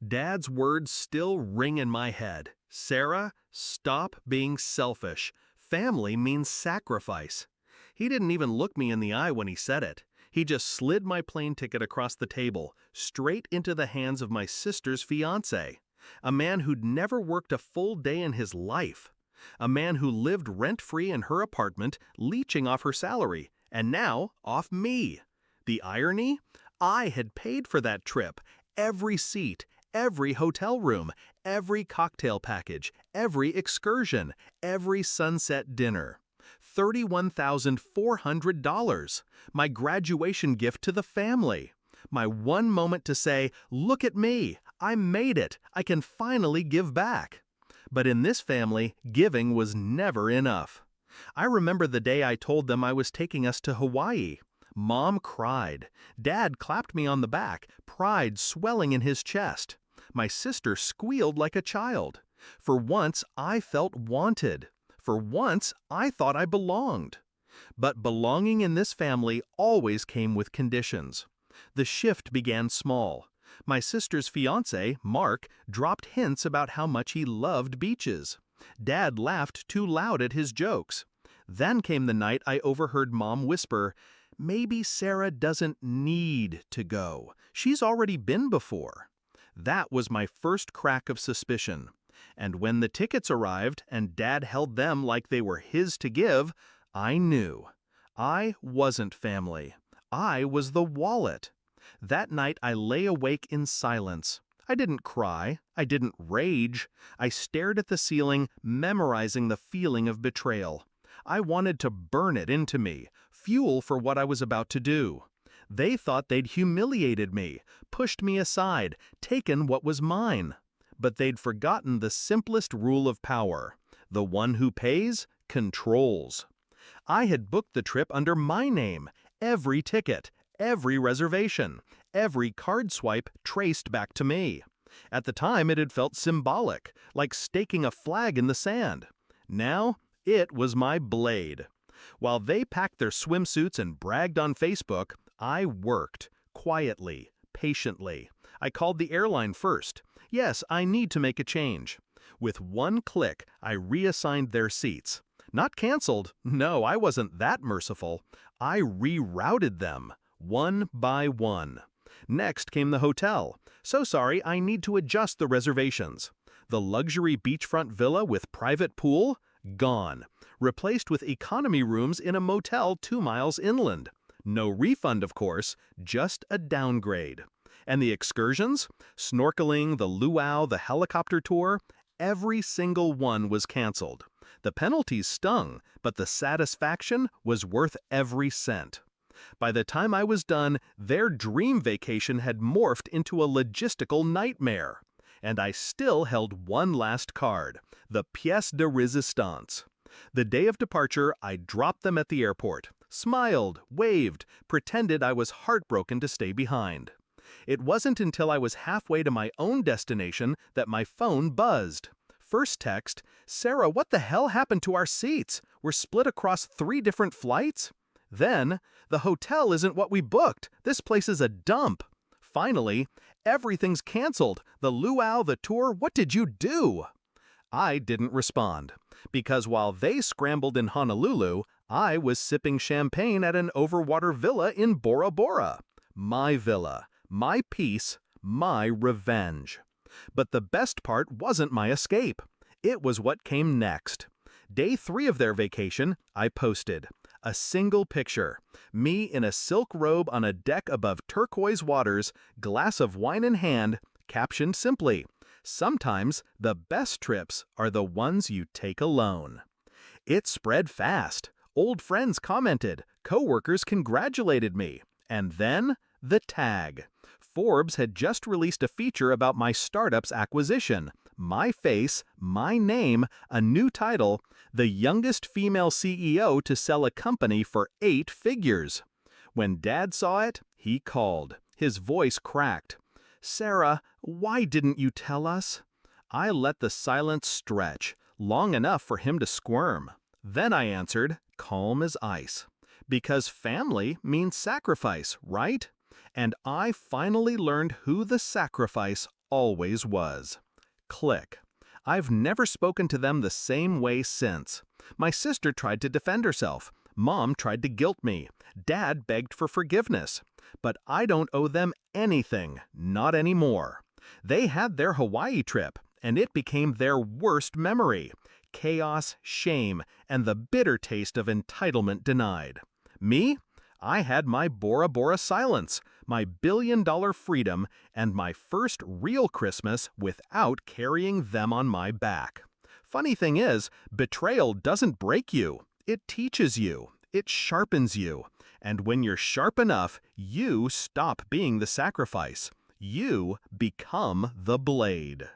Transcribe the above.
Dad's words still ring in my head. Sarah, stop being selfish. Family means sacrifice. He didn't even look me in the eye when he said it. He just slid my plane ticket across the table, straight into the hands of my sister's fiancé, a man who'd never worked a full day in his life, a man who lived rent-free in her apartment, leeching off her salary, and now off me. The irony? I had paid for that trip, every seat, every hotel room, every cocktail package, every excursion, every sunset dinner. $31,400, my graduation gift to the family. My one moment to say, look at me, I made it, I can finally give back. But in this family, giving was never enough. I remember the day I told them I was taking us to Hawaii. Mom cried. Dad clapped me on the back, pride swelling in his chest. My sister squealed like a child. For once, I felt wanted. For once, I thought I belonged. But belonging in this family always came with conditions. The shift began small. My sister's fiancé, Mark, dropped hints about how much he loved beaches. Dad laughed too loud at his jokes. Then came the night I overheard Mom whisper, "Maybe Sarah doesn't need to go. She's already been before." That was my first crack of suspicion. And when the tickets arrived and Dad held them like they were his to give, I knew. I wasn't family. I was the wallet. That night I lay awake in silence. I didn't cry. I didn't rage. I stared at the ceiling, memorizing the feeling of betrayal. I wanted to burn it into me, fuel for what I was about to do. They thought they'd humiliated me, pushed me aside, taken what was mine. But they'd forgotten the simplest rule of power. The one who pays, controls. I had booked the trip under my name, every ticket, every reservation, every card swipe traced back to me. At the time, it had felt symbolic, like staking a flag in the sand. Now, it was my blade. While they packed their swimsuits and bragged on Facebook, I worked, quietly, patiently. I called the airline first. Yes, I need to make a change. With one click, I reassigned their seats. Not canceled. No, I wasn't that merciful. I rerouted them, one by one. Next came the hotel. So sorry, I need to adjust the reservations. The luxury beachfront villa with private pool? Gone. Replaced with economy rooms in a motel 2 miles inland. No refund, of course, just a downgrade. And the excursions? Snorkeling, the luau, the helicopter tour? Every single one was canceled. The penalties stung, but the satisfaction was worth every cent. By the time I was done, their dream vacation had morphed into a logistical nightmare. And I still held one last card, the pièce de résistance. The day of departure, I dropped them at the airport, smiled, waved, pretended I was heartbroken to stay behind. It wasn't until I was halfway to my own destination that my phone buzzed. First text, "Sarah, what the hell happened to our seats? We're split across 3 different flights?" Then, "The hotel isn't what we booked. This place is a dump." Finally, "Everything's canceled. The luau, the tour, what did you do?" I didn't respond, because while they scrambled in Honolulu, I was sipping champagne at an overwater villa in Bora Bora. My villa, my peace, my revenge. But the best part wasn't my escape. It was what came next. Day 3 of their vacation, I posted a single picture. Me in a silk robe on a deck above turquoise waters, glass of wine in hand, captioned simply, "Sometimes the best trips are the ones you take alone." It spread fast. Old friends commented, coworkers congratulated me. And then, the tag. Forbes had just released a feature about my startup's acquisition. My face, my name, a new title, the youngest female CEO to sell a company for 8 figures. When Dad saw it, he called. His voice cracked. "Sarah, why didn't you tell us?" I let the silence stretch, long enough for him to squirm. Then I answered, calm as ice. Because family means sacrifice, right? And I finally learned who the sacrifice always was. Click. I've never spoken to them the same way since. My sister tried to defend herself. Mom tried to guilt me. Dad begged for forgiveness. But I don't owe them anything, not anymore. They had their Hawaii trip, and it became their worst memory. Chaos, shame, and the bitter taste of entitlement denied. Me? I had my Bora Bora silence, my billion-dollar freedom, and my first real Christmas without carrying them on my back. Funny thing is, betrayal doesn't break you. It teaches you. It sharpens you. And when you're sharp enough, you stop being the sacrifice. You become the blade.